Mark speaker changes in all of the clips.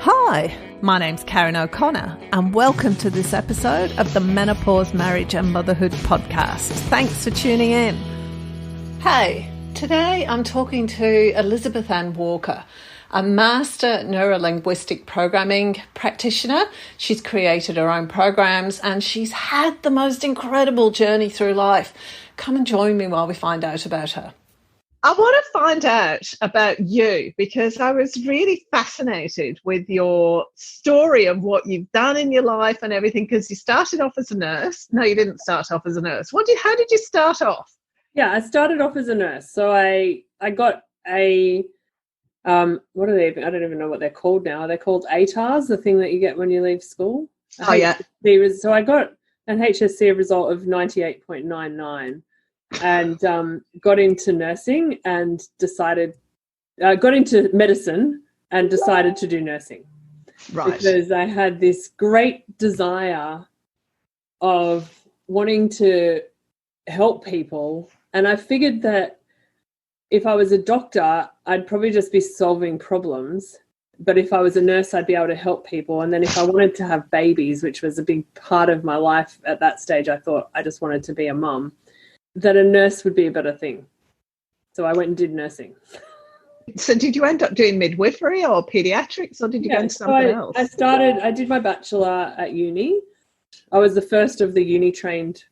Speaker 1: Hi, my name's Karen O'Connor and welcome to this episode of the Menopause, Marriage and Motherhood podcast. Thanks for tuning in. Hey, today I'm talking to Elizabeth Ann Walker, a master neurolinguistic programming practitioner. She's created her own programs and she's had the most incredible journey through life. Come and join me while we find out about her.
Speaker 2: I want to find out about you because I was really fascinated with your story of what you've done in your life and everything, because you started off as a nurse. No, you didn't start off as a nurse. How did you start off?
Speaker 3: Yeah, I started off as a nurse. So I got a, what are they? I don't even know what they're called now. They're called ATARs, the thing that you get when you leave school.
Speaker 2: Oh, yeah.
Speaker 3: So I got an HSC result of 98.99. and got into nursing and got into medicine and decided to do nursing.
Speaker 2: Right.
Speaker 3: Because I had this great desire of wanting to help people. And I figured that if I was a doctor, I'd probably just be solving problems. But if I was a nurse, I'd be able to help people. And then if I wanted to have babies, which was a big part of my life at that stage, I thought I just wanted to be a mum, that a nurse would be a better thing. So I went and did nursing.
Speaker 2: So did you end up doing midwifery or pediatrics, or did you go into something else?
Speaker 3: I did my bachelor at uni. I was the first of the uni trained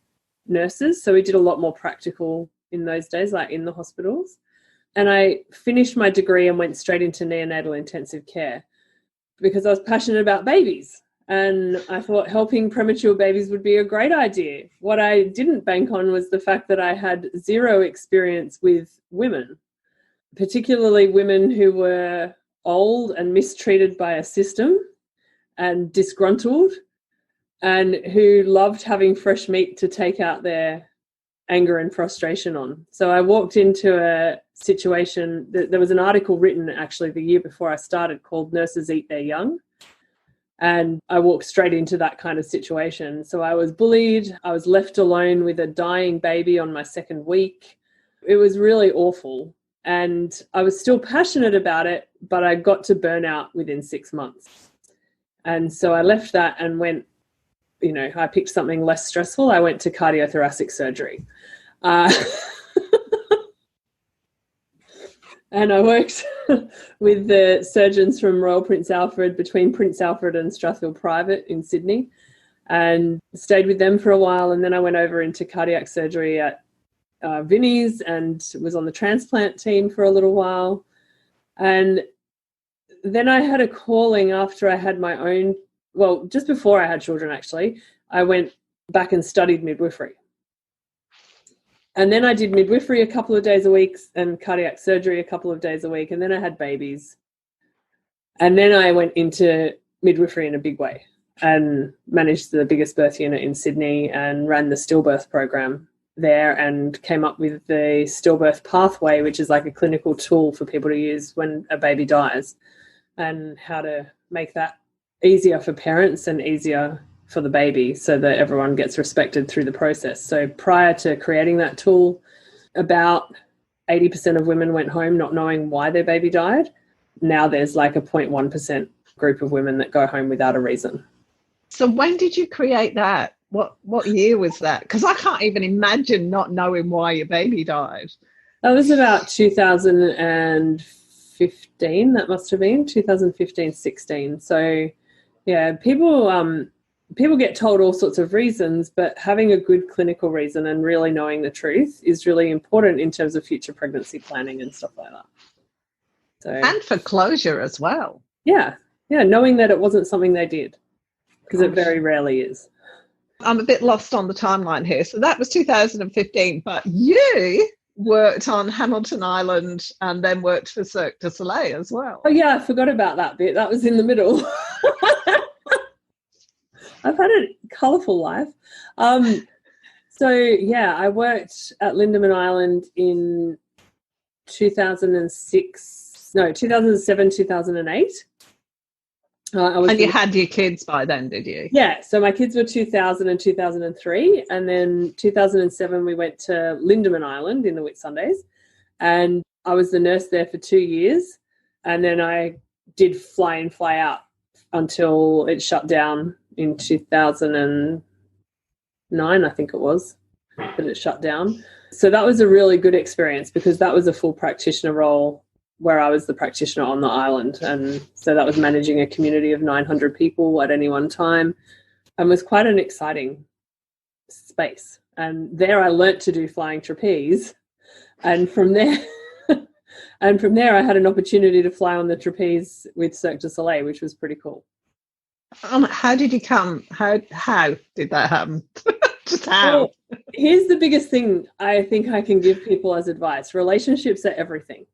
Speaker 3: nurses. So we did a lot more practical in those days, like in the hospitals. And I finished my degree and went straight into neonatal intensive care because I was passionate about babies. And I thought helping premature babies would be a great idea. What I didn't bank on was the fact that I had zero experience with women, particularly women who were old and mistreated by a system and disgruntled and who loved having fresh meat to take out their anger and frustration on. So I walked into a situation, there was an article written actually the year before I started called Nurses Eat Their Young. And I walked straight into that kind of situation. So I was bullied. I was left alone with a dying baby on my second week. It was really awful. And I was still passionate about it, but I got to burnout within 6 months. And so I left that and went, I picked something less stressful. I went to cardiothoracic surgery. And I worked with the surgeons from Royal Prince Alfred, between Prince Alfred and Strathfield Private in Sydney, and stayed with them for a while. And then I went over into cardiac surgery at Vinnie's and was on the transplant team for a little while. And then I had a calling after I had my own, just before I had children actually, I went back and studied midwifery. And then I did midwifery a couple of days a week and cardiac surgery a couple of days a week. And then I had babies. And then I went into midwifery in a big way and managed the biggest birth unit in Sydney and ran the stillbirth program there and came up with the stillbirth pathway, which is like a clinical tool for people to use when a baby dies, and how to make that easier for parents and easier for the baby so that everyone gets respected through the process. So prior to creating that tool, about 80% of women went home not knowing why their baby died. Now there's like a 0.1% group of women that go home without a reason.
Speaker 2: So when did you create that? What year was that? Because I can't even imagine not knowing why your baby died.
Speaker 3: That was about 2015, that must have been, 2015, 16. So yeah, people get told all sorts of reasons, but having a good clinical reason and really knowing the truth is really important in terms of future pregnancy planning and stuff like that. So, and
Speaker 2: for closure as well.
Speaker 3: Yeah, knowing that it wasn't something they did, because it very rarely is.
Speaker 2: I'm a bit lost on the timeline here. So that was 2015, but you worked on Hamilton Island and then worked for Cirque du Soleil as well.
Speaker 3: Oh yeah, I forgot about that bit. That was in the middle. I've had a colourful life. So, yeah, I worked at Lindeman Island in 2007, 2008.
Speaker 2: And you had your kids by then, did you?
Speaker 3: Yeah, so my kids were 2000 and 2003, and then 2007 we went to Lindeman Island in the Whitsundays, and I was the nurse there for 2 years, and then I did fly in, fly out until it shut down in 2009, I think it was, that it shut down. So that was a really good experience because that was a full practitioner role where I was the practitioner on the island. And so that was managing a community of 900 people at any one time and was quite an exciting space. And there I learnt to do flying trapeze. And from there, I had an opportunity to fly on the trapeze with Cirque du Soleil, which was pretty cool.
Speaker 2: How did you come? How did that happen? Just how?
Speaker 3: Well, here's the biggest thing I think I can give people as advice. Relationships are everything.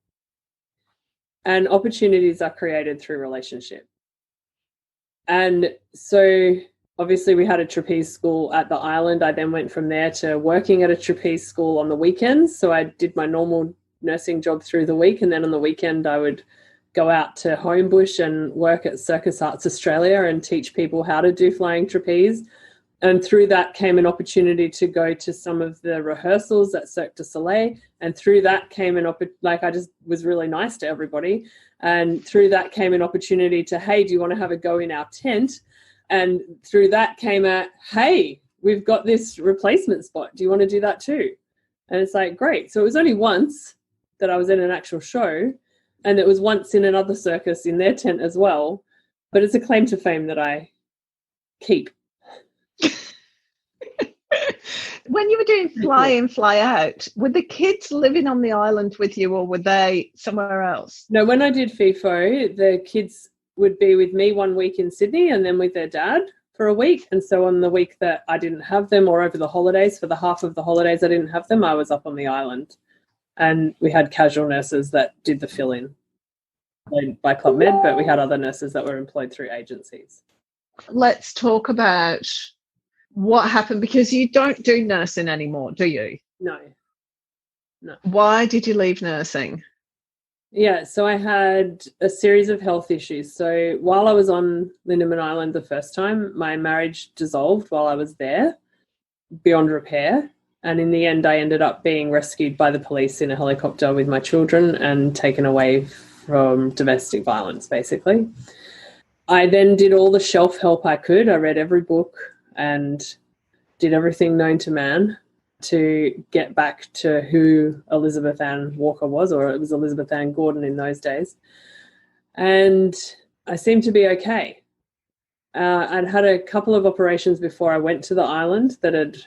Speaker 3: And opportunities are created through relationship. And so obviously we had a trapeze school at the island. I then went from there to working at a trapeze school on the weekends. So I did my normal nursing job through the week, and then on the weekend I would go out to Homebush and work at Circus Arts Australia and teach people how to do flying trapeze. And through that came an opportunity to go to some of the rehearsals at Cirque du Soleil. And through that came I just was really nice to everybody. And through that came an opportunity to, hey, do you want to have a go in our tent? And through that came hey, we've got this replacement spot. Do you want to do that too? And it's like, great. So it was only once that I was in an actual show, and it was once in another circus in their tent as well. But it's a claim to fame that I keep.
Speaker 2: When you were doing fly in, fly out, were the kids living on the island with you, or were they somewhere else?
Speaker 3: No, when I did FIFO, the kids would be with me 1 week in Sydney and then with their dad for a week. And so on the week that I didn't have them, or over the holidays, for the half of the holidays I didn't have them, I was up on the island. And we had casual nurses that did the fill-in by Club Med, but we had other nurses that were employed through agencies.
Speaker 2: Let's talk about what happened, because you don't do nursing anymore, do you?
Speaker 3: No.
Speaker 2: Why did you leave nursing?
Speaker 3: Yeah, so I had a series of health issues. So while I was on Lindeman Island the first time, my marriage dissolved while I was there beyond repair. And in the end, I ended up being rescued by the police in a helicopter with my children and taken away from domestic violence, basically. I then did all the shelf help I could. I read every book and did everything known to man to get back to who Elizabeth Ann Walker was, or it was Elizabeth Ann Gordon in those days. And I seemed to be okay. I'd had a couple of operations before I went to the island that had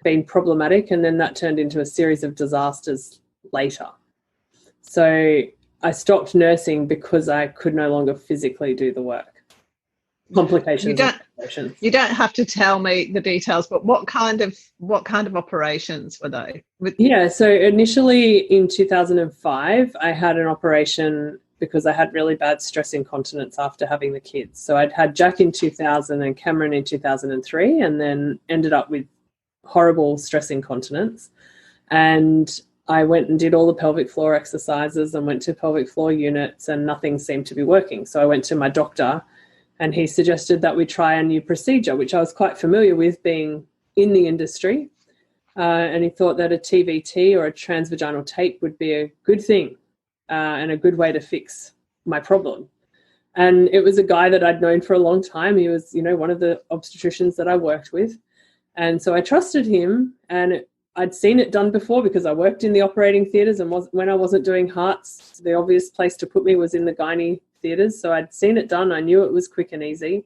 Speaker 3: been problematic, and then that turned into a series of disasters later. So I stopped nursing because I could no longer physically do the work. Complications. You don't have to tell me the details, but what kind of operations were they? Yeah, so initially in 2005, I had an operation because I had really bad stress incontinence after having the kids. So I'd had Jack in 2000 and Cameron in 2003, and then ended up with horrible stress incontinence. And I went and did all the pelvic floor exercises and went to pelvic floor units, and nothing seemed to be working. So I went to my doctor, and he suggested that we try a new procedure, which I was quite familiar with being in the industry. And he thought that a TVT, or a transvaginal tape, would be a good thing and a good way to fix my problem. And it was a guy that I'd known for a long time. He was, one of the obstetricians that I worked with. And so I trusted him, and I'd seen it done before because I worked in the operating theatres, and when I wasn't doing hearts, the obvious place to put me was in the gynae theatres. So I'd seen it done. I knew it was quick and easy.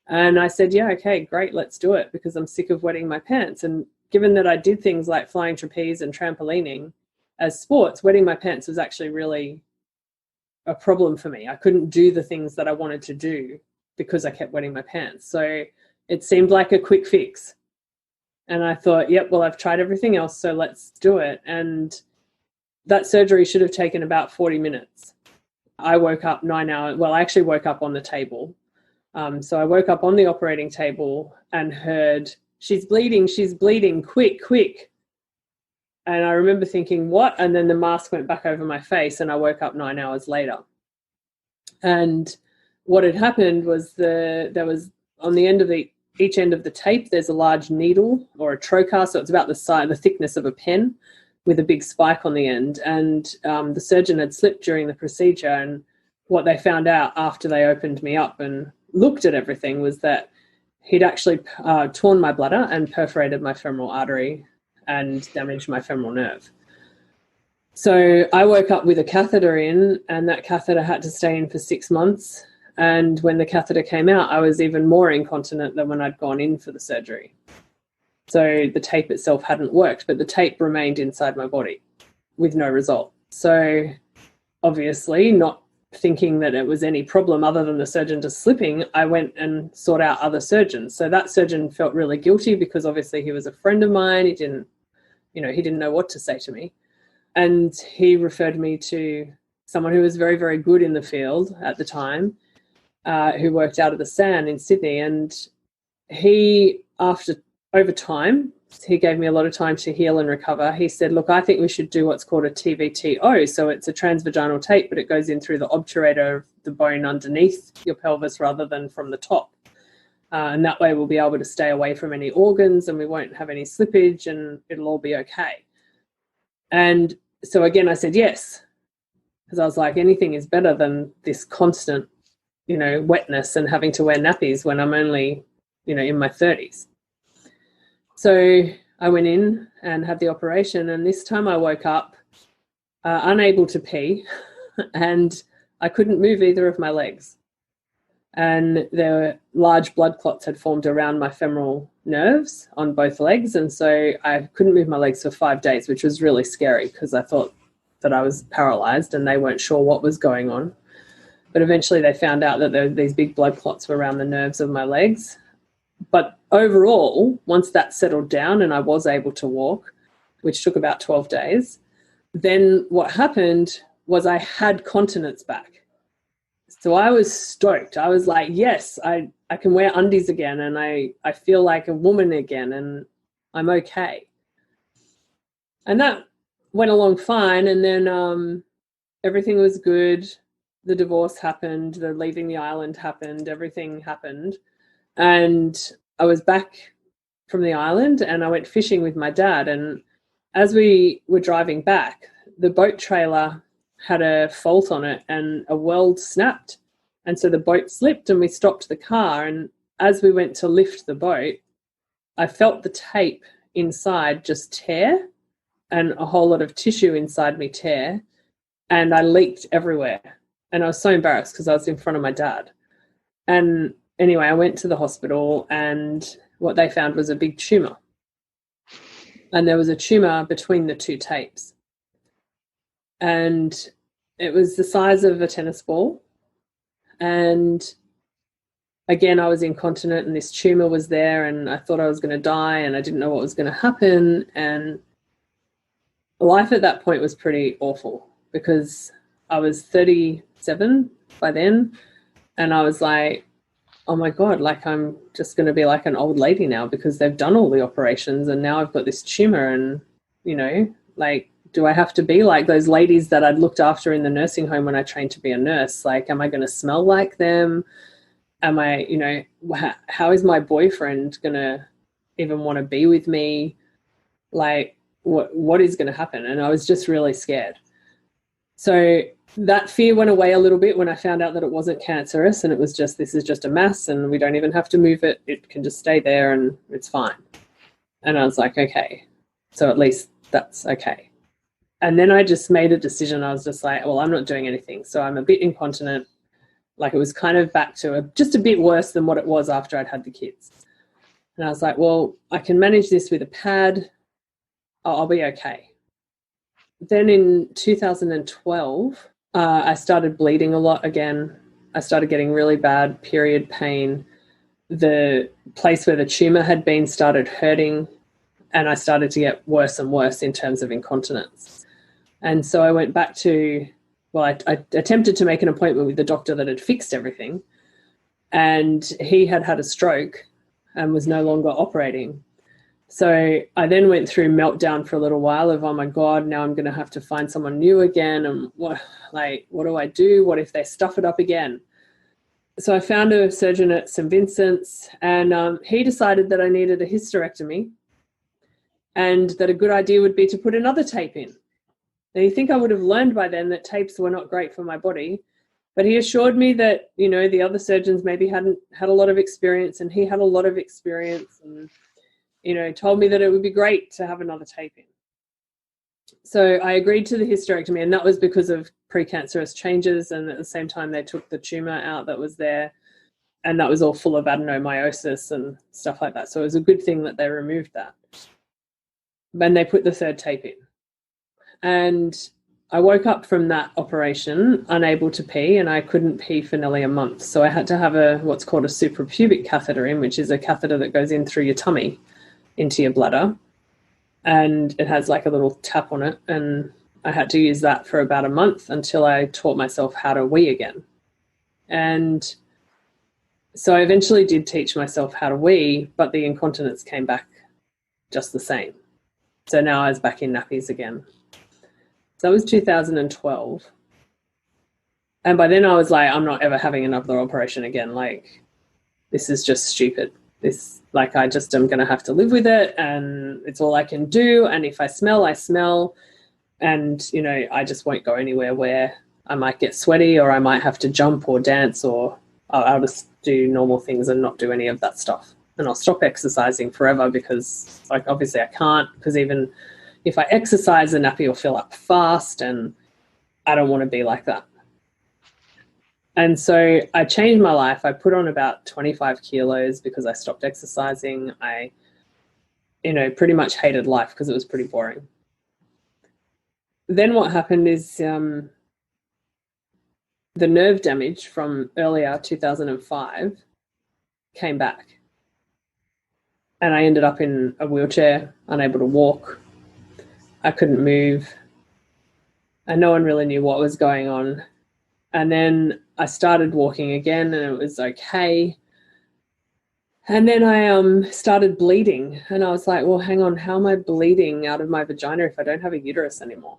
Speaker 3: And I said, yeah, okay, great, let's do it, because I'm sick of wetting my pants. And given that I did things like flying trapeze and trampolining as sports, wetting my pants was actually really a problem for me. I couldn't do the things that I wanted to do because I kept wetting my pants. So it seemed like a quick fix. And I thought, yep, well, I've tried everything else, so let's do it. And that surgery should have taken about 40 minutes. I woke up 9 hours. Well, I actually woke up on the table. So I woke up on the operating table and heard, she's bleeding, quick. And I remember thinking, what? And then the mask went back over my face, and I woke up 9 hours later. And what had happened was there was on the end of each end of the tape, there's a large needle or a trocar, so it's about the thickness of a pen with a big spike on the end. And the surgeon had slipped during the procedure, and what they found out after they opened me up and looked at everything was that he'd actually torn my bladder and perforated my femoral artery and damaged my femoral nerve. So I woke up with a catheter in, and that catheter had to stay in for 6 months. And when the catheter came out, I was even more incontinent than when I'd gone in for the surgery. So the tape itself hadn't worked, but the tape remained inside my body with no result. So obviously, not thinking that it was any problem other than the surgeon just slipping, I went and sought out other surgeons. So that surgeon felt really guilty because obviously he was a friend of mine. He didn't know what to say to me. And he referred me to someone who was very, very good in the field at the time, who worked out of the SAN in Sydney. And he, over time, he gave me a lot of time to heal and recover. He said, look, I think we should do what's called a TVTO. So it's a transvaginal tape, but it goes in through the obturator of the bone underneath your pelvis rather than from the top. And that way we'll be able to stay away from any organs and we won't have any slippage and it'll all be okay. And so again, I said yes, because I was like, anything is better than this constant, wetness and having to wear nappies when I'm only, in my 30s. So I went in and had the operation, and this time I woke up unable to pee and I couldn't move either of my legs. And there were large blood clots had formed around my femoral nerves on both legs. And so I couldn't move my legs for 5 days, which was really scary because I thought that I was paralyzed and they weren't sure what was going on. But eventually they found out that these big blood clots were around the nerves of my legs. But overall, once that settled down and I was able to walk, which took about 12 days, then what happened was I had continence back. So I was stoked. I was like, yes, I can wear undies again and I feel like a woman again and I'm okay. And that went along fine. And then everything was good. The divorce happened. The leaving the island happened. Everything happened. And I was back from the island and I went fishing with my dad. And as we were driving back, the boat trailer had a fault on it and a weld snapped. And so the boat slipped and we stopped the car. And as we went to lift the boat, I felt the tape inside just tear and a whole lot of tissue inside me tear. And I leaked everywhere. And I was so embarrassed because I was in front of my dad. And anyway, I went to the hospital and what they found was a big tumor. And there was a tumor between the two tapes. And it was the size of a tennis ball. And again, I was incontinent and this tumor was there and I thought I was going to die and I didn't know what was going to happen. And life at that point was pretty awful because I was 37 by then. And I was like, oh my God, like I'm just going to be like an old lady now because they've done all the operations and now I've got this tumor and, like, do I have to be like those ladies that I'd looked after in the nursing home when I trained to be a nurse? Like, am I going to smell like them? Am I, how is my boyfriend going to even want to be with me? Like, what is going to happen? And I was just really scared. So that fear went away a little bit when I found out that it wasn't cancerous and it was just, this is just a mass and we don't even have to move it. It can just stay there and it's fine. And I was like, okay, so at least that's okay. And then I just made a decision. I was just like, well, I'm not doing anything. So I'm a bit incontinent. Like it was kind of back to just a bit worse than what it was after I'd had the kids. And I was like, well, I can manage this with a pad. I'll be okay. Then in 2012, I started bleeding a lot again. I started getting really bad period pain. The place where the tumor had been started hurting and I started to get worse and worse in terms of incontinence. And so I went back to, I attempted to make an appointment with the doctor that had fixed everything. And he had had a stroke and was no longer operating. So I then went through meltdown for a little while of, oh my God, now I'm going to have to find someone new again. And what do I do? What if they stuff it up again? So I found a surgeon at St. Vincent's and he decided that I needed a hysterectomy and that a good idea would be to put another tape in. Now, you think I would have learned by then that tapes were not great for my body, But he assured me that, you know, the other surgeons maybe hadn't had a lot of experience, and he had a lot of experience, and, you know, told me that it would be great to have another tape in. So I agreed to the hysterectomy, and that was because of precancerous changes, and at the same time they took the tumour out that was there, and that was all full of adenomyosis and stuff like that. So it was a good thing that they removed that. Then they put the third tape in. And I woke up from that operation unable to pee, and I couldn't pee for nearly a month. So I had to have what's called a suprapubic catheter in, which is a catheter that goes in through your tummy into your bladder. And it has like a little tap on it. And I had to use that for about a month until I taught myself how to wee again. And so I eventually did teach myself how to wee, but the incontinence came back just the same. So now I was back in nappies again. So that was 2012. And by then I was like, I'm not ever having another operation again. Like, this is just stupid. This, like, I just am going to have to live with it, and it's all I can do. And if I smell, I smell. And, you know, I just won't go anywhere where I might get sweaty, or I might have to jump or dance, or I'll just do normal things and not do any of that stuff. And I'll stop exercising forever because, like, obviously I can't, because even if I exercise, the nappy will fill up fast, and I don't want to be like that. And so I changed my life. I put on about 25 kilos because I stopped exercising. I, you know, pretty much hated life because it was pretty boring. Then what happened is the nerve damage from earlier 2005 came back. And I ended up in a wheelchair, unable to walk. I couldn't move. And no one really knew what was going on. And then I started walking again, and it was okay. And then I started bleeding, and I was like, well, hang on, how am I bleeding out of my vagina if I don't have a uterus anymore?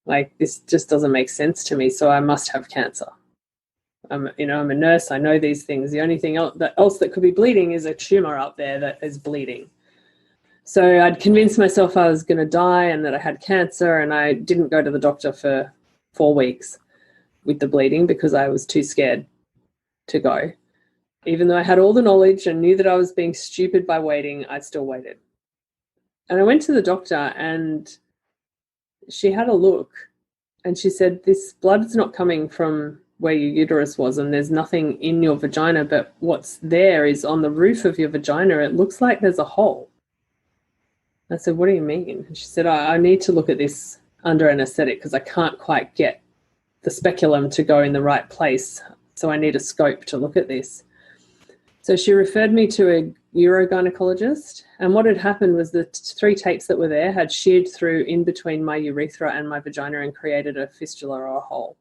Speaker 3: Like, this just doesn't make sense to me, so I must have cancer. I'm a nurse. I know these things. The only thing else that could be bleeding is a tumor up there that is bleeding. So I'd convinced myself I was going to die and that I had cancer, and I didn't go to the doctor for 4 weeks with the bleeding because I was too scared to go. Even though I had all the knowledge and knew that I was being stupid by waiting, I still waited. And I went to the doctor, and she had a look, and she said, this blood's not coming from where your uterus was, and there's nothing in your vagina, but what's there is on the roof of your vagina. It looks like there's a hole. I said, what do you mean? And she said, I need to look at this under anaesthetic because I can't quite get the speculum to go in the right place. So I need a scope to look at this. So she referred me to a urogynecologist. And what had happened was the 3 tapes that were there had sheared through in between my urethra and my vagina and created a fistula or a hole.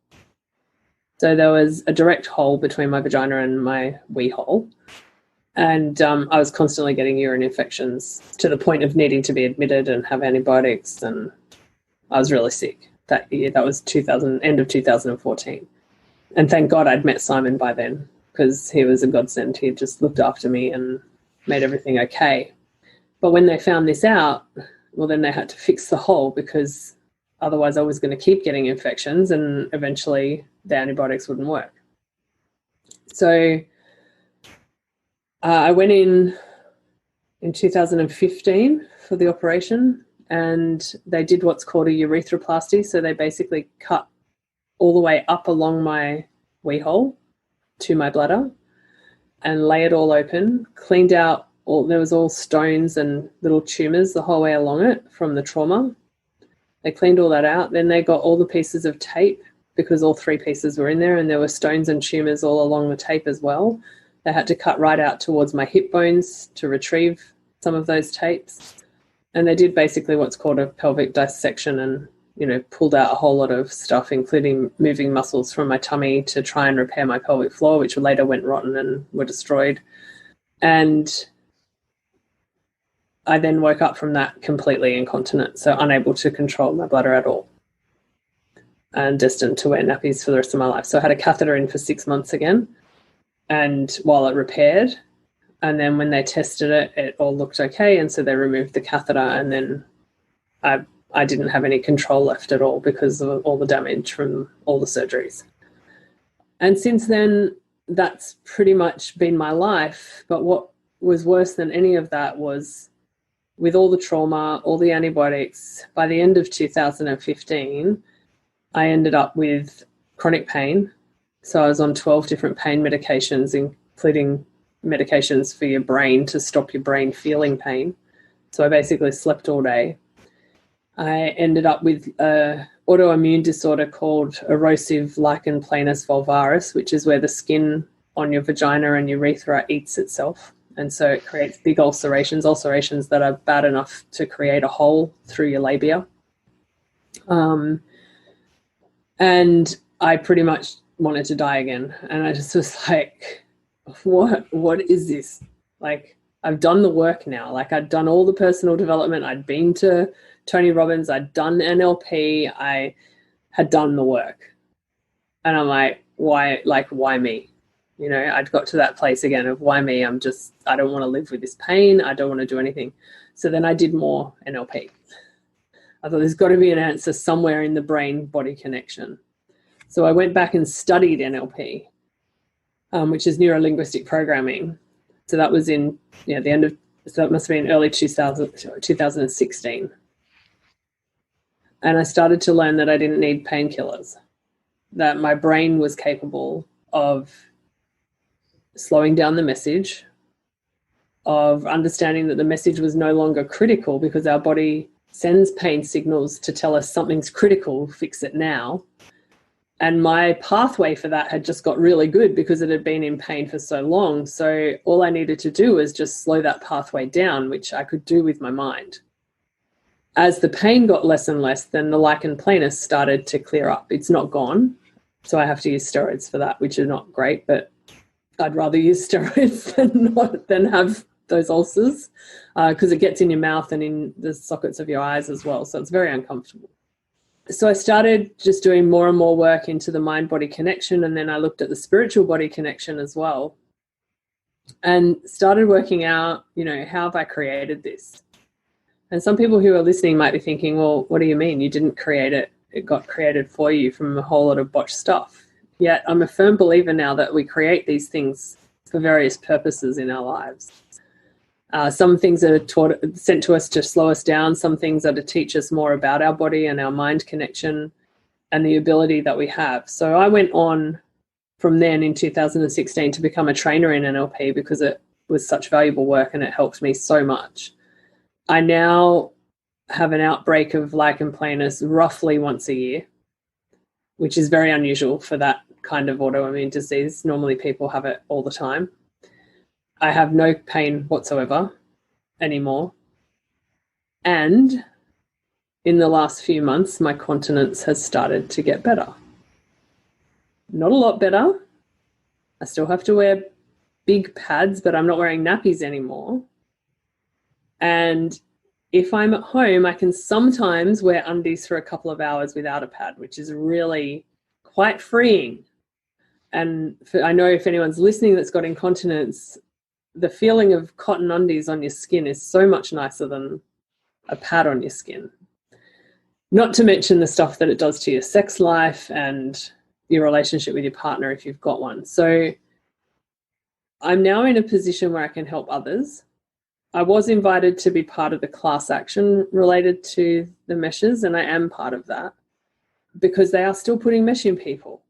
Speaker 3: So there was a direct hole between my vagina and my wee hole. And I was constantly getting urine infections to the point of needing to be admitted and have antibiotics. And I was really sick that year. That was end of 2014. And thank God I'd met Simon by then, because he was a godsend. He just looked after me and made everything okay. But when they found this out, well, then they had to fix the hole, because otherwise I was going to keep getting infections and eventually the antibiotics wouldn't work. So I went in 2015 for the operation, and they did what's called a urethroplasty. So they basically cut all the way up along my wee hole to my bladder and lay it all open, cleaned out there was all stones and little tumours the whole way along it from the trauma. They cleaned all that out. Then they got all the pieces of tape, because all 3 pieces were in there, and there were stones and tumours all along the tape as well. They had to cut right out towards my hip bones to retrieve some of those tapes. And they did basically what's called a pelvic dissection and, you know, pulled out a whole lot of stuff, including moving muscles from my tummy to try and repair my pelvic floor, which later went rotten and were destroyed. And I then woke up from that completely incontinent, so unable to control my bladder at all, and destined to wear nappies for the rest of my life. So I had a catheter in for 6 months again, and while it repaired, and then when they tested it, it all looked okay, and so they removed the catheter, and then I didn't have any control left at all because of all the damage from all the surgeries. And since then, that's pretty much been my life. But what was worse than any of that was, with all the trauma, all the antibiotics, by the end of 2015, I ended up with chronic pain. So I was on 12 different pain medications, including medications for your brain to stop your brain feeling pain. So I basically slept all day. I ended up with an autoimmune disorder called erosive lichen planus vulvaris, which is where the skin on your vagina and urethra eats itself. And so it creates big ulcerations that are bad enough to create a hole through your labia. And I pretty much wanted to die again. And I just was like, what is this? Like, I've done the work now. Like, I'd done all the personal development. I'd been to Tony Robbins. I'd done NLP. I had done the work. And I'm like, why me? You know, I'd got to that place again of why me? I don't want to live with this pain. I don't want to do anything. So then I did more NLP. I thought there's got to be an answer somewhere in the brain-body connection. So I went back and studied NLP, which is neuro-linguistic programming. So that was in the end of, so that must have been early 2016. And I started to learn that I didn't need painkillers, that my brain was capable of slowing down the message, of understanding that the message was no longer critical because our body sends pain signals to tell us something's critical, fix it now. And my pathway for that had just got really good because it had been in pain for so long. So all I needed to do was just slow that pathway down, which I could do with my mind. As the pain got less and less, then the lichen planus started to clear up. It's not gone. So I have to use steroids for that, which are not great, but I'd rather use steroids than have those ulcers because it gets in your mouth and in the sockets of your eyes as well. So it's very uncomfortable. So I started just doing more and more work into the mind-body connection, and then I looked at the spiritual body connection as well and started working out, how have I created this? And some people who are listening might be thinking, well, what do you mean? You didn't create it. It got created for you from a whole lot of botched stuff. Yet I'm a firm believer now that we create these things for various purposes in our lives. Some things are sent to us to slow us down. Some things are to teach us more about our body and our mind connection and the ability that we have. So I went on from then in 2016 to become a trainer in NLP because it was such valuable work and it helped me so much. I now have an outbreak of lichen planus roughly once a year, which is very unusual for that kind of autoimmune disease. Normally people have it all the time. I have no pain whatsoever anymore. And in the last few months, my continence has started to get better. Not a lot better. I still have to wear big pads, but I'm not wearing nappies anymore. And if I'm at home, I can sometimes wear undies for a couple of hours without a pad, which is really quite freeing. And I know if anyone's listening that's got incontinence, the feeling of cotton undies on your skin is so much nicer than a pad on your skin. Not to mention the stuff that it does to your sex life and your relationship with your partner if you've got one. So I'm now in a position where I can help others. I was invited to be part of the class action related to the meshes, and I am part of that because they are still putting mesh in people.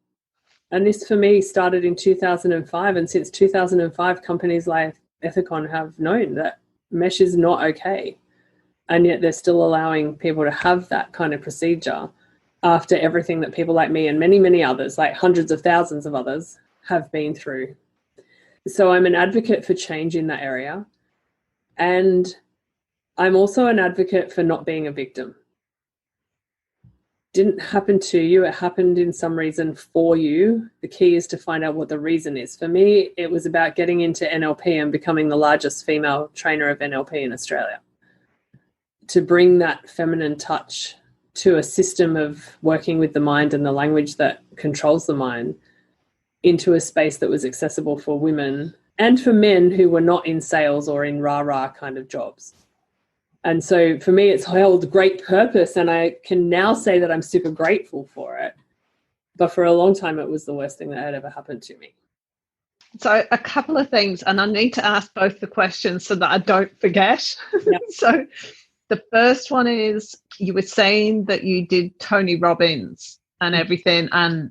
Speaker 3: And this for me started in 2005, and since 2005 companies like Ethicon have known that mesh is not okay, and yet they're still allowing people to have that kind of procedure after everything that people like me and many, many others, like hundreds of thousands of others, have been through. So I'm an advocate for change in that area, and I'm also an advocate for not being a victim. Didn't happen to you, it happened in some reason for you. The key is to find out what the reason is. For me, it was about getting into NLP and becoming the largest female trainer of NLP in Australia. To bring that feminine touch to a system of working with the mind and the language that controls the mind into a space that was accessible for women and for men who were not in sales or in rah-rah kind of jobs. And so for me, it's held great purpose, and I can now say that I'm super grateful for it. But for a long time, it was the worst thing that had ever happened to me.
Speaker 2: So a couple of things, and I need to ask both the questions so that I don't forget.
Speaker 3: Yep.
Speaker 2: So the first one is, you were saying that you did Tony Robbins and everything, and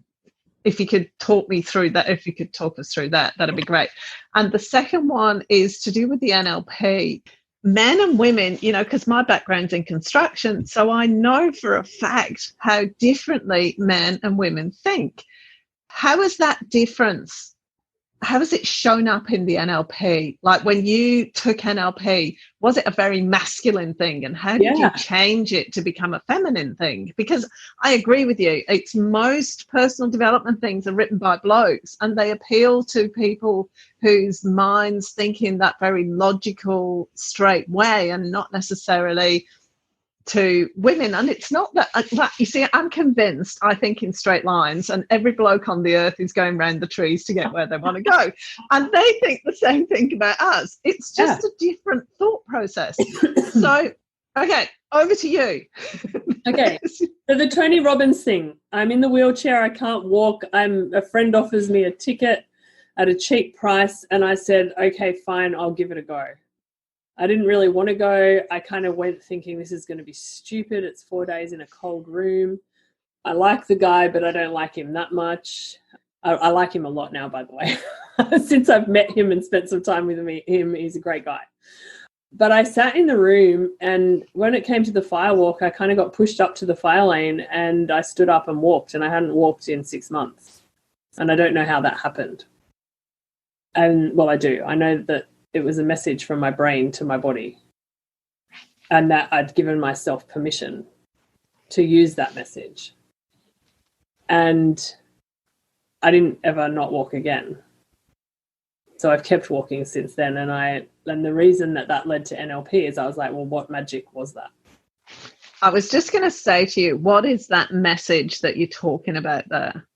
Speaker 2: if you could talk me through that, if you could talk us through that, that'd be great. And the second one is to do with the NLP. Men and women, you know, because my background's in construction, so I know for a fact how differently men and women think. How is that difference? How has it shown up in the NLP? Like when you took NLP, was it a very masculine thing? And how did you change it to become a feminine thing? Because I agree with you. It's most personal development things are written by blokes, and they appeal to people whose minds think in that very logical, straight way, and not necessarily to women. And it's not that, like, you see, I'm convinced I think in straight lines, and every bloke on the earth is going round the trees to get where they want to go, and they think the same thing about us. It's just a different thought process. So okay, over to you.
Speaker 3: Okay, so the Tony Robbins thing, I'm in the wheelchair, I can't walk, a friend offers me a ticket at a cheap price, and I said, okay, fine, I'll give it a go. I didn't really want to go. I kind of went thinking this is going to be stupid. It's 4 days in a cold room. I like the guy, but I don't like him that much. I like him a lot now, by the way. Since I've met him and spent some time with him, he's a great guy. But I sat in the room, and when it came to the fire walk, I kind of got pushed up to the fire lane, and I stood up and walked, and I hadn't walked in 6 months. And I don't know how that happened. And, well, I do. I know that it was a message from my brain to my body, and that I'd given myself permission to use that message. And I didn't ever not walk again. So I've kept walking since then. And the reason that led to NLP is I was like, well, what magic was that?
Speaker 2: I was just going to say to you, what is that message that you're talking about there?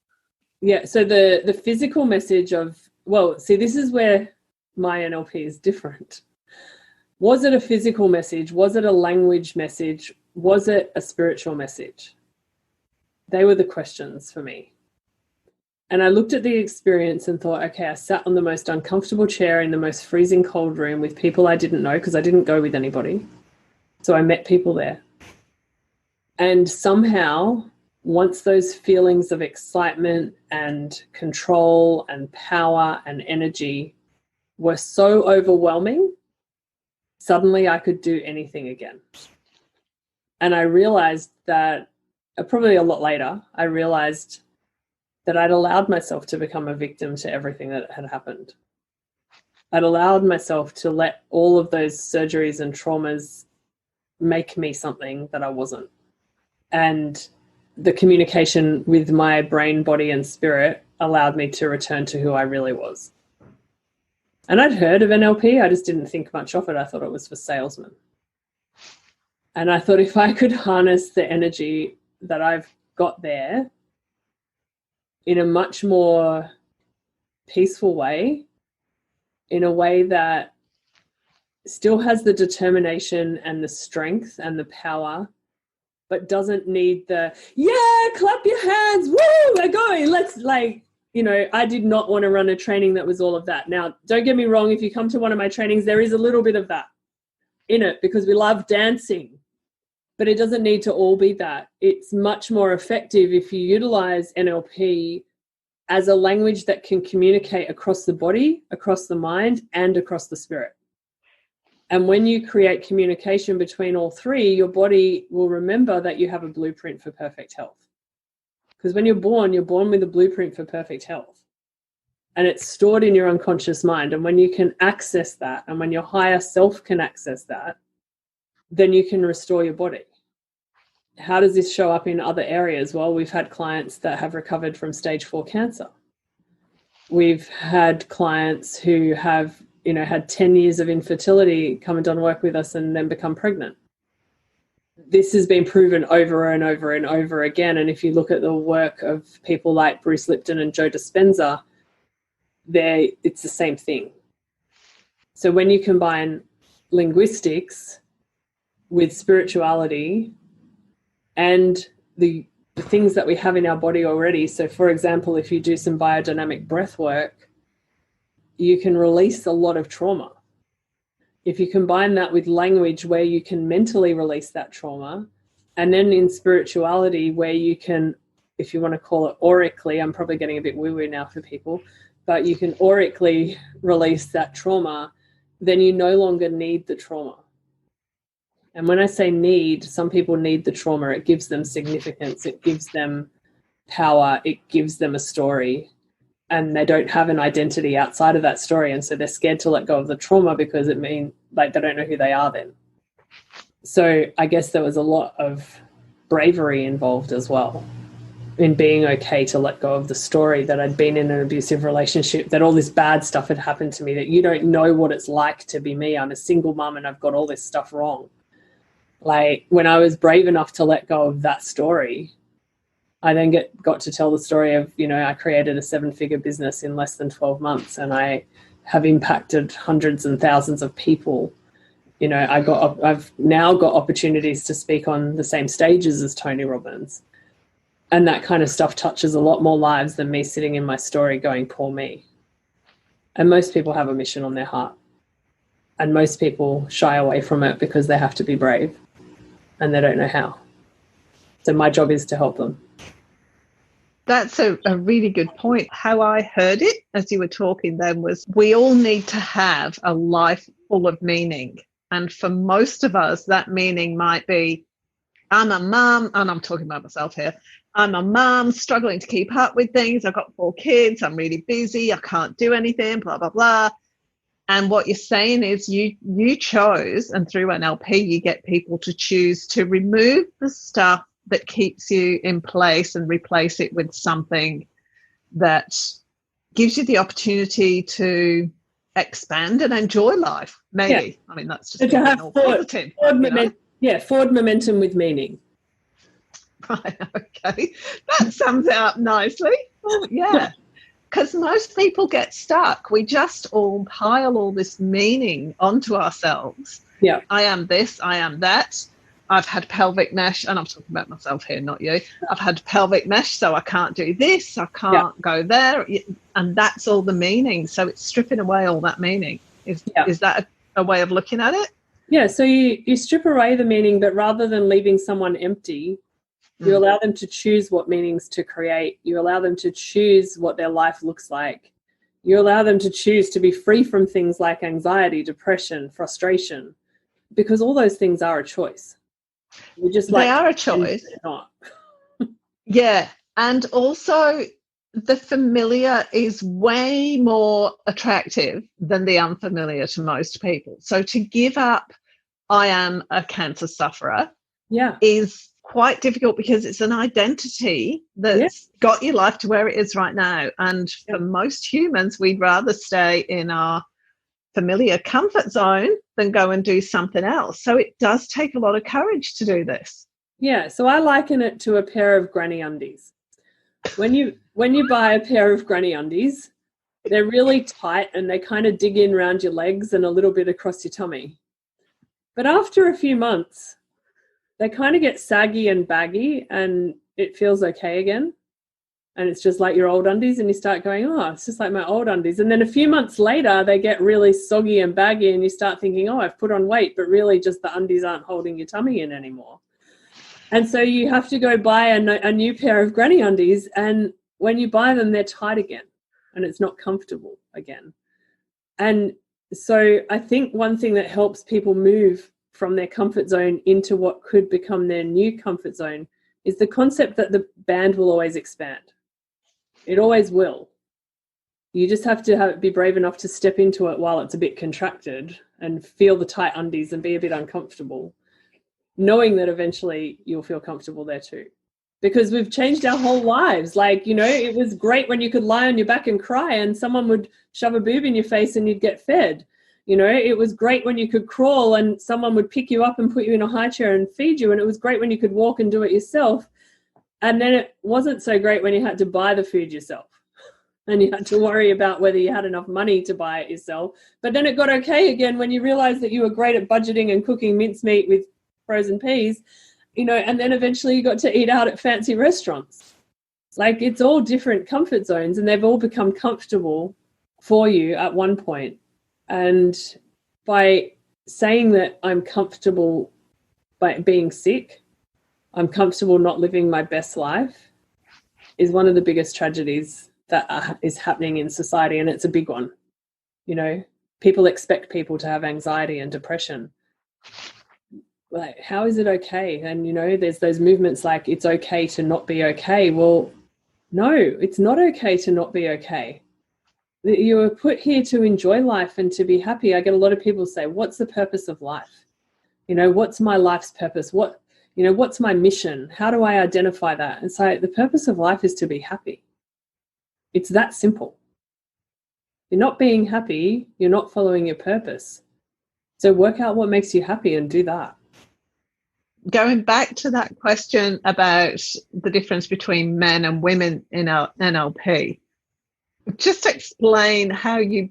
Speaker 3: Yeah, so the physical message of, well, see, this is where my NLP is different. Was it a physical message? Was it a language message? Was it a spiritual message? They were the questions for me. And I looked at the experience and thought, okay, I sat on the most uncomfortable chair in the most freezing cold room with people I didn't know, because I didn't go with anybody. So I met people there. And somehow, once those feelings of excitement and control and power and energy were so overwhelming, suddenly I could do anything again. And I realized that, probably a lot later, I realized that I'd allowed myself to become a victim to everything that had happened. I'd allowed myself to let all of those surgeries and traumas make me something that I wasn't. And the communication with my brain, body, and spirit allowed me to return to who I really was. And I'd heard of NLP, I just didn't think much of it. I thought it was for salesmen. And I thought if I could harness the energy that I've got there in a much more peaceful way, in a way that still has the determination and the strength and the power, but doesn't need the, yeah, clap your hands, woo, we're going, let's, like, you know, I did not want to run a training that was all of that. Now, don't get me wrong, if you come to one of my trainings, there is a little bit of that in it because we love dancing, but it doesn't need to all be that. It's much more effective if you utilize NLP as a language that can communicate across the body, across the mind, and across the spirit. And when you create communication between all three, your body will remember that you have a blueprint for perfect health. Because when you're born with a blueprint for perfect health. And it's stored in your unconscious mind. And when you can access that, and when your higher self can access that, then you can restore your body. How does this show up in other areas? Well, we've had clients that have recovered from stage 4 cancer. We've had clients who have, you know, had 10 years of infertility come and done work with us and then become pregnant. This has been proven over and over and over again. And if you look at the work of people like Bruce Lipton and Joe Dispenza, it's the same thing. So when you combine linguistics with spirituality and the the things that we have in our body already. So, for example, if you do some biodynamic breath work, you can release a lot of trauma. If you combine that with language where you can mentally release that trauma, and then in spirituality where you can, if you want to call it aurically, I'm probably getting a bit woo-woo now for people, but you can aurically release that trauma, then you no longer need the trauma. And when I say need, some people need the trauma. It gives them significance. It gives them power. It gives them a story. And they don't have an identity outside of that story. And so they're scared to let go of the trauma because it means like they don't know who they are then. So I guess there was a lot of bravery involved as well in being okay to let go of the story that I'd been in an abusive relationship, that all this bad stuff had happened to me, that you don't know what it's like to be me. I'm a single mum and I've got all this stuff wrong. Like when I was brave enough to let go of that story, I then got to tell the story of, you know, I created a 7-figure business in less than 12 months and I have impacted hundreds and thousands of people. You know, I've now got opportunities to speak on the same stages as Tony Robbins. And that kind of stuff touches a lot more lives than me sitting in my story going, poor me. And most people have a mission on their heart. And most people shy away from it because they have to be brave and they don't know how. So my job is to help them.
Speaker 2: That's a really good point. How I heard it as you were talking then was we all need to have a life full of meaning. And for most of us, that meaning might be, I'm a mum, and I'm talking about myself here. I'm a mum struggling to keep up with things. I've got 4 kids. I'm really busy. I can't do anything, blah, blah, blah. And what you're saying is you chose, and through NLP, you get people to choose to remove the stuff that keeps you in place and replace it with something that gives you the opportunity to expand and enjoy life, maybe. Yeah. I mean, that's just
Speaker 3: to have
Speaker 2: positive.
Speaker 3: Forward momentum with meaning.
Speaker 2: Right, okay. That sums it up nicely. Oh, yeah. Because most people get stuck. We just all pile all this meaning onto ourselves.
Speaker 3: Yeah.
Speaker 2: I am this, I am that. I've had pelvic mesh, and I'm talking about myself here, not you. I've had pelvic mesh, so I can't do this, I can't go there. And that's all the meaning. So it's stripping away all that meaning. Is that a way of looking at it?
Speaker 3: Yeah, so you strip away the meaning, but rather than leaving someone empty, you allow them to choose what meanings to create. You allow them to choose what their life looks like. You allow them to choose to be free from things like anxiety, depression, frustration, because all those things are a choice.
Speaker 2: They are a choice.
Speaker 3: Not.
Speaker 2: Yeah. And also the familiar is way more attractive than the unfamiliar to most people. So to give up, I am a cancer sufferer, is quite difficult because it's an identity that's got your life to where it is right now. And for most humans, we'd rather stay in our familiar comfort zone than go and do something else. So it does take a lot of courage to do this.
Speaker 3: Yeah, so I liken it to a pair of granny undies. When you buy a pair of granny undies, they're really tight and they kind of dig in around your legs and a little bit across your tummy. But after a few months, they kind of get saggy and baggy and it feels okay again. And it's just like your old undies and you start going, oh, it's just like my old undies. And then a few months later, they get really soggy and baggy and you start thinking, oh, I've put on weight, but really just the undies aren't holding your tummy in anymore. And so you have to go buy a new pair of granny undies. And when you buy them, they're tight again and it's not comfortable again. And so I think one thing that helps people move from their comfort zone into what could become their new comfort zone is the concept that the band will always expand. It always will. You just have to be brave enough to step into it while it's a bit contracted and feel the tight undies and be a bit uncomfortable, knowing that eventually you'll feel comfortable there too. Because we've changed our whole lives. Like, you know, it was great when you could lie on your back and cry and someone would shove a boob in your face and you'd get fed. You know, it was great when you could crawl and someone would pick you up and put you in a high chair and feed you. And it was great when you could walk and do it yourself. And then it wasn't so great when you had to buy the food yourself and you had to worry about whether you had enough money to buy it yourself. But then it got okay again when you realized that you were great at budgeting and cooking mincemeat with frozen peas you know, and then eventually you got to eat out at fancy restaurants. Like, it's all different comfort zones, and they've all become comfortable for you at one point. And by saying that I'm comfortable by being sick, I'm comfortable not living my best life, is one of the biggest tragedies that is happening in society, and it's a big one. You know, people expect people to have anxiety and depression. Like, how is it okay? And, you know, there's those movements like, it's okay to not be okay. Well, no, it's not okay to not be okay. You were put here to enjoy life and to be happy. I get a lot of people say, what's the purpose of life? You know, what's my life's purpose? What's my mission? How do I identify that? And so the purpose of life is to be happy. It's that simple. You're not being happy, you're not following your purpose. So work out what makes you happy and do that.
Speaker 2: Going back to that question about the difference between men and women in NLP, just explain how you,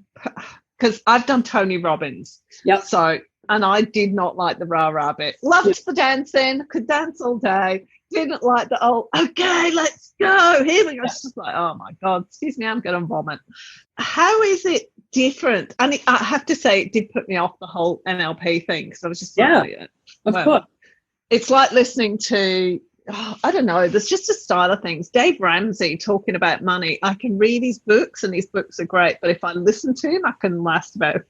Speaker 2: because I've done Tony Robbins.
Speaker 3: Yep.
Speaker 2: So, and I did not like the rah-rah bit. Loved the dancing, could dance all day. Didn't like the, okay, let's go. Here we go. It's just like, oh my God, excuse me, I'm going to vomit. How is it different? And I have to say, it did put me off the whole NLP thing, because I was just like,
Speaker 3: of course.
Speaker 2: It's like listening to, I don't know, there's just a style of things. Dave Ramsey talking about money. I can read his books and his books are great, but if I listen to him, I can last about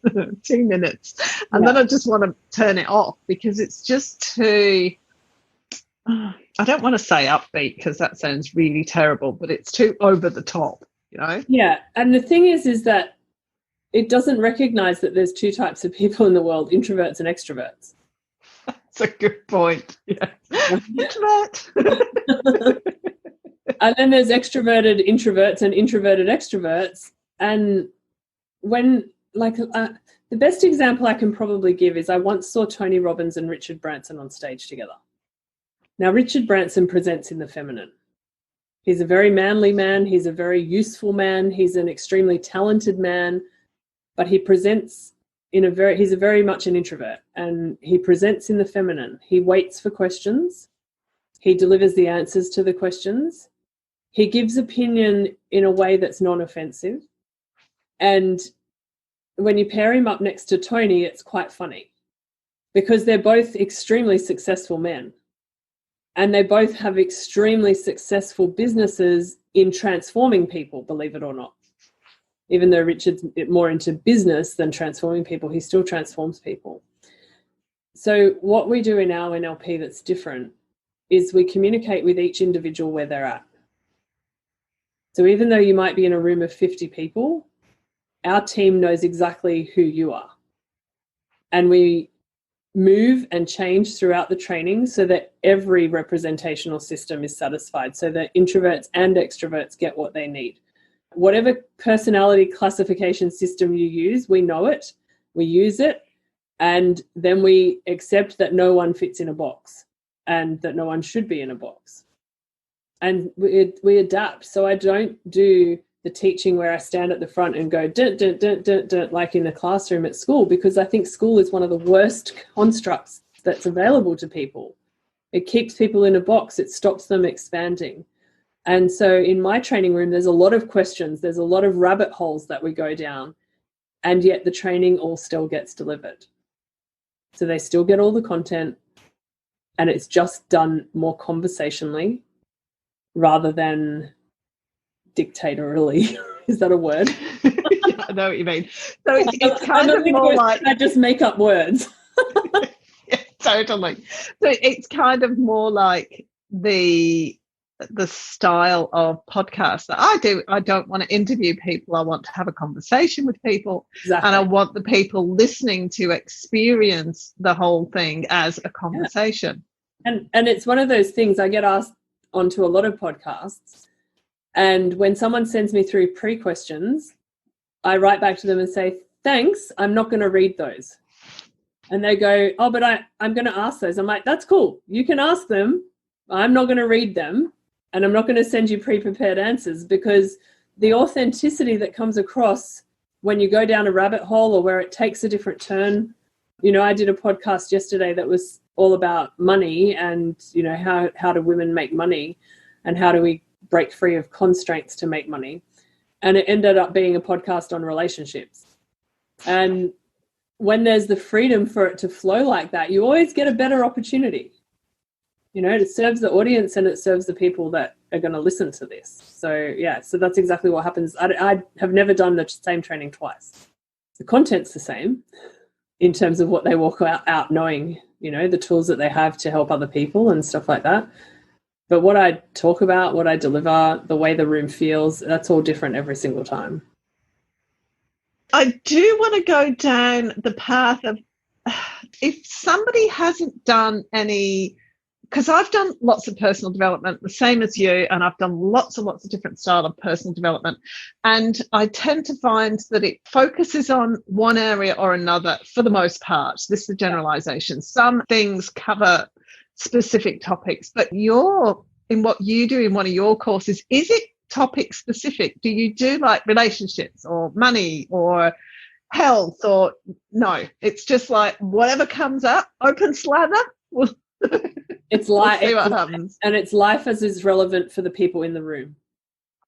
Speaker 2: 2 minutes. And then I just want to turn it off, because it's just too, I don't want to say upbeat because that sounds really terrible, but it's too over the top, you know?
Speaker 3: Yeah. And the thing is that it doesn't recognize that there's two types of people in the world, introverts and extroverts.
Speaker 2: That's a good point. Yeah. Introvert.
Speaker 3: And then there's extroverted introverts and introverted extroverts. And when, like, the best example I can probably give is I once saw Tony Robbins and Richard Branson on stage together. Now, Richard Branson presents in the feminine. He's a very manly man. He's a very useful man. He's an extremely talented man, but he presents he's a very much an introvert, and he presents in the feminine. He waits for questions. He delivers the answers to the questions. He gives opinion in a way that's non-offensive. And when you pair him up next to Tony, it's quite funny, because they're both extremely successful men, and they both have extremely successful businesses in transforming people, believe it or not. Even though Richard's more into business than transforming people, he still transforms people. So what we do in our NLP that's different is we communicate with each individual where they're at. So even though you might be in a room of 50 people, our team knows exactly who you are. And we move and change throughout the training so that every representational system is satisfied, so that introverts and extroverts get what they need. Whatever personality classification system you use, we know it, we use it, and then we accept that no one fits in a box and that no one should be in a box. And we adapt. So I don't do the teaching where I stand at the front and go, dun, dun, dun, dun, dun, like in the classroom at school, because I think school is one of the worst constructs that's available to people. It keeps people in a box. It stops them expanding. And so in my training room, there's a lot of questions. There's a lot of rabbit holes that we go down, and yet the training all still gets delivered. So they still get all the content, and it's just done more conversationally rather than dictatorially. Is that a word?
Speaker 2: Yeah, I know what you mean. So it's kind of more like,
Speaker 3: I just make up words.
Speaker 2: Yeah, totally. So it's kind of more like the style of podcast that I do. I don't want to interview people. I want to have a conversation with people.
Speaker 3: Exactly.
Speaker 2: And I want the people listening to experience the whole thing as a conversation.
Speaker 3: Yeah. And it's one of those things, I get asked onto a lot of podcasts, and when someone sends me through pre-questions, I write back to them and say, thanks, I'm not going to read those. And they go, oh, but I'm going to ask those. I'm like, that's cool. You can ask them. I'm not going to read them. And I'm not going to send you pre-prepared answers, because the authenticity that comes across when you go down a rabbit hole or where it takes a different turn. You know, I did a podcast yesterday that was all about money and, you know, how do women make money and how do we break free of constraints to make money. And it ended up being a podcast on relationships. And when there's the freedom for it to flow like that, you always get a better opportunity. You know, it serves the audience and it serves the people that are going to listen to this. So, yeah, so that's exactly what happens. I have never done the same training twice. The content's the same in terms of what they walk out knowing, you know, the tools that they have to help other people and stuff like that. But what I talk about, what I deliver, the way the room feels, that's all different every single time.
Speaker 2: I do want to go down the path of, if somebody hasn't done any, because I've done lots of personal development, the same as you, and I've done lots and lots of different style of personal development. And I tend to find that it focuses on one area or another for the most part. This is a generalization. Some things cover specific topics, but in what you do in one of your courses, is it topic specific? Do you do like relationships or money or health, or no, it's just like whatever comes up, open slather?
Speaker 3: It's life,
Speaker 2: we'll see what happens.
Speaker 3: And it's life as is relevant for the people in the room.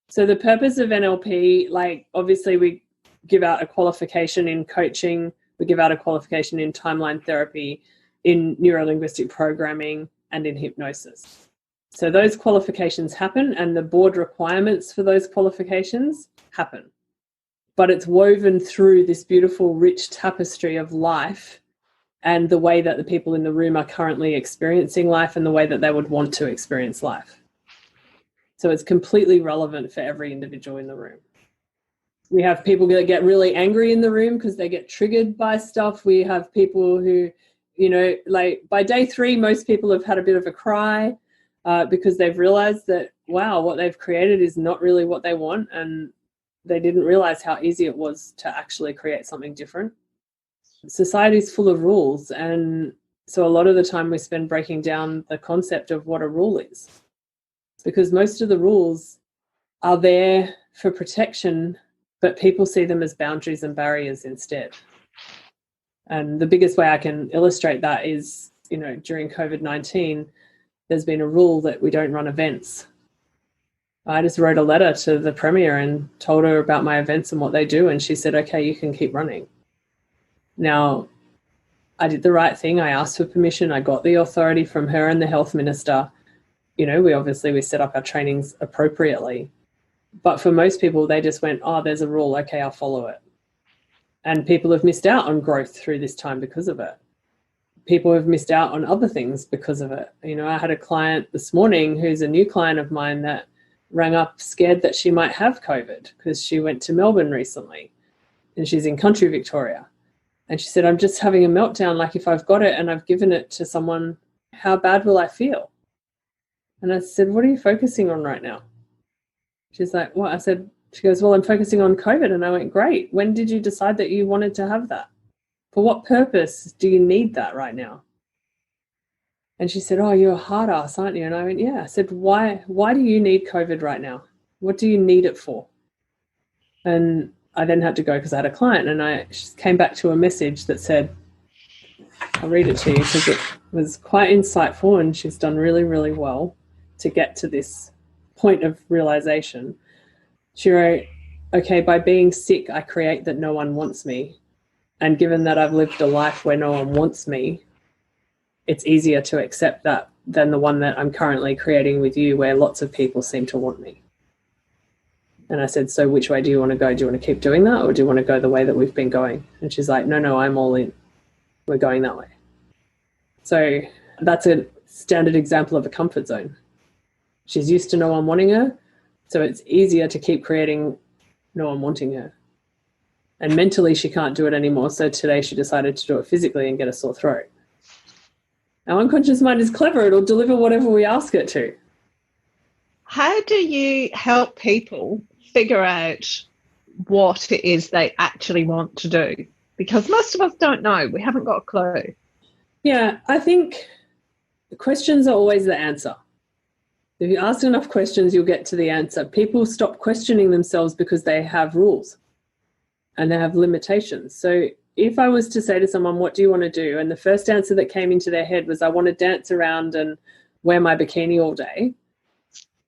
Speaker 3: So the purpose of NLP, like obviously we give out a qualification in coaching, we give out a qualification in timeline therapy, in neuro-linguistic programming, and in hypnosis. So those qualifications happen and the board requirements for those qualifications happen. But it's woven through this beautiful, rich tapestry of life and the way that the people in the room are currently experiencing life and the way that they would want to experience life. So it's completely relevant for every individual in the room. We have people that get really angry in the room because they get triggered by stuff. We have people who, you know, like by day 3, most people have had a bit of a cry because they've realized that, wow, what they've created is not really what they want, and they didn't realize how easy it was to actually create something different. Society's full of rules, and so a lot of the time we spend breaking down the concept of what a rule is, because most of the rules are there for protection, but people see them as boundaries and barriers instead. And the biggest way I can illustrate that is, you know, during COVID-19, there's been a rule that we don't run events. I just wrote a letter to the Premier and told her about my events and what they do, and she said, okay, you can keep running. Now, I did the right thing. I asked for permission. I got the authority from her and the health minister. You know, we set up our trainings appropriately. But for most people, they just went, oh, there's a rule. Okay, I'll follow it. And people have missed out on growth through this time because of it. People have missed out on other things because of it. You know, I had a client this morning who's a new client of mine that rang up scared that she might have COVID because she went to Melbourne recently and she's in country Victoria. And she said, I'm just having a meltdown. Like if I've got it and I've given it to someone, how bad will I feel? And I said, what are you focusing on right now? She's like, what? I said, she goes, well, I'm focusing on COVID. And I went, great. When did you decide that you wanted to have that? For what purpose do you need that right now? And she said, oh, you're a hard ass, aren't you? And I went, yeah. I said, why do you need COVID right now? What do you need it for? And I then had to go because I had a client, and she came back to a message that said, I'll read it to you because it was quite insightful, and she's done really, really well to get to this point of realization. She wrote, okay, by being sick, I create that no one wants me. And given that I've lived a life where no one wants me, it's easier to accept that than the one that I'm currently creating with you, where lots of people seem to want me. And I said, so which way do you want to go? Do you want to keep doing that, or do you want to go the way that we've been going? And she's like, no, I'm all in. We're going that way. So that's a standard example of a comfort zone. She's used to no one wanting her, so it's easier to keep creating no one wanting her. And mentally she can't do it anymore, so today she decided to do it physically and get a sore throat. Our unconscious mind is clever. It'll deliver whatever we ask it to.
Speaker 2: How do you help people figure out what it is they actually want to do? Because most of us don't know. We haven't got a clue.
Speaker 3: Yeah, I think the questions are always the answer. If you ask enough questions, you'll get to the answer. People stop questioning themselves because they have rules and they have limitations. So if I was to say to someone, what do you want to do? And the first answer that came into their head was, I want to dance around and wear my bikini all day.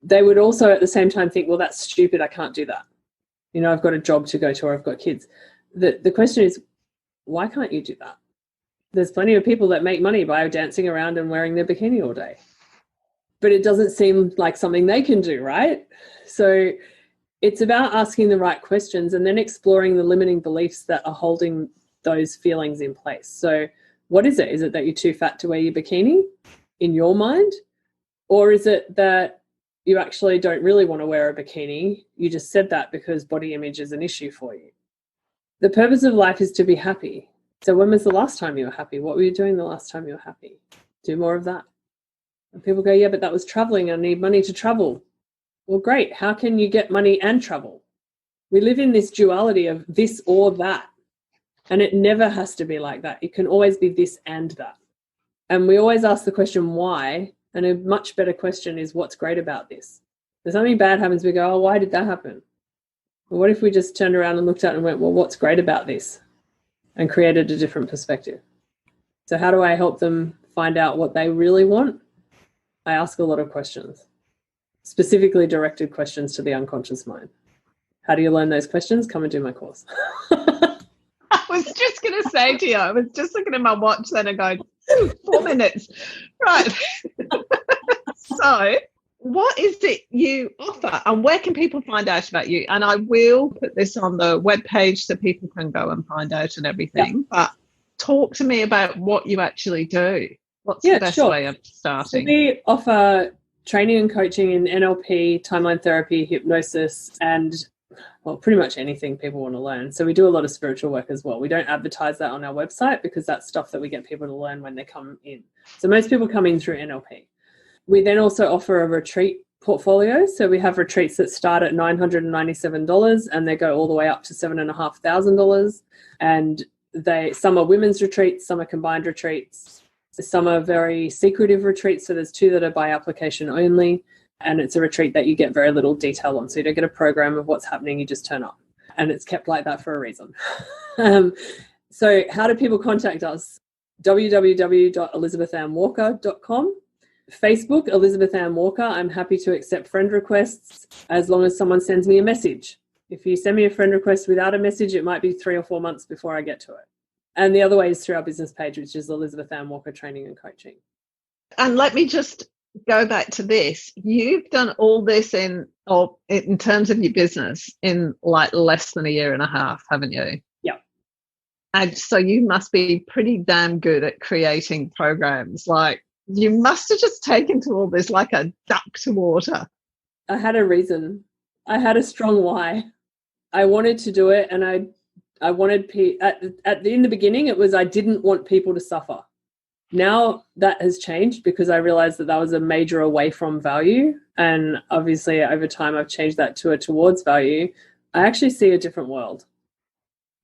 Speaker 3: They would also at the same time think, well, that's stupid. I can't do that. You know, I've got a job to go to, or I've got kids. The question is, why can't you do that? There's plenty of people that make money by dancing around and wearing their bikini all day. But it doesn't seem like something they can do, right? So it's about asking the right questions and then exploring the limiting beliefs that are holding those feelings in place. So what is it? Is it that you're too fat to wear your bikini in your mind? Or is it that you actually don't really want to wear a bikini? You just said that because body image is an issue for you. The purpose of life is to be happy. So when was the last time you were happy? What were you doing the last time you were happy? Do more of that. And people go, yeah, but that was traveling. I need money to travel. Well, great. How can you get money and travel? We live in this duality of this or that. And it never has to be like that. It can always be this and that. And we always ask the question, why? And a much better question is, what's great about this? If something bad happens, we go, oh, why did that happen? Well, what if we just turned around and looked at it and went, well, what's great about this? And created a different perspective. So how do I help them find out what they really want? I ask a lot of questions, specifically directed questions to the unconscious mind. How do you learn those questions? Come and do my course.
Speaker 2: I was just going to say to you, I was just looking at my watch then and going, 4 minutes. Right. So what is it you offer and where can people find out about you? And I will put this on the webpage so people can go and find out and everything. Yeah. But talk to me about what you actually do. What's the best way of starting?
Speaker 3: So we offer training and coaching in NLP, timeline therapy, hypnosis, and well, pretty much anything people want to learn. So we do a lot of spiritual work as well. We don't advertise that on our website because that's stuff that we get people to learn when they come in. So most people come in through NLP. We then also offer a retreat portfolio. So we have retreats that start at $997 and they go all the way up to $7,500. And some are women's retreats, some are combined retreats, some are very secretive retreats. So there's 2 that are by application only. And it's a retreat that you get very little detail on. So you don't get a program of what's happening, you just turn up. And it's kept like that for a reason. So how do people contact us? www.elizabethanwalker.com. Facebook, Elizabeth Ann Walker. I'm happy to accept friend requests as long as someone sends me a message. If you send me a friend request without a message, it might be 3 or 4 months before I get to it. And the other way is through our business page, which is Elizabeth Ann Walker Training and Coaching.
Speaker 2: And let me just go back to this. You've done all this in terms of your business in like less than a year and a half, haven't you?
Speaker 3: Yeah.
Speaker 2: And so you must be pretty damn good at creating programs. Like you must have just taken to all this like a duck to water.
Speaker 3: I had a reason. I had a strong why. I wanted to do it, and I wanted in the beginning it was I didn't want people to suffer. Now that has changed because I realized that was a major away from value, and obviously over time I've changed that to a towards value. I actually see a different world,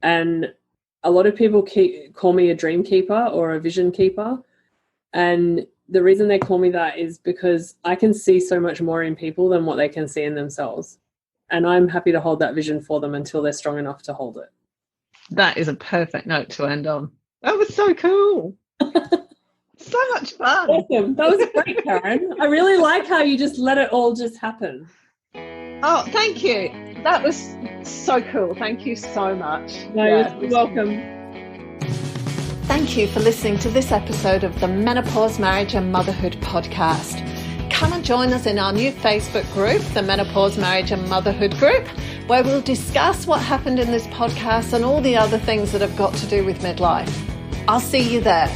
Speaker 3: and a lot of people call me a dream keeper or a vision keeper, and the reason they call me that is because I can see so much more in people than what they can see in themselves, and I'm happy to hold that vision for them until they're strong enough to hold it.
Speaker 2: That is a perfect note to end on. That was so cool. So much fun.
Speaker 3: Awesome. That was great, Karen. I really like how you just let it all just happen.
Speaker 2: Oh, thank you. That was so cool. Thank you so much.
Speaker 3: No, you're welcome.
Speaker 1: Thank you for listening to this episode of the Menopause, Marriage and Motherhood podcast. Come and join us in our new Facebook group, the Menopause, Marriage and Motherhood group, where we'll discuss what happened in this podcast and all the other things that have got to do with midlife. I'll see you there.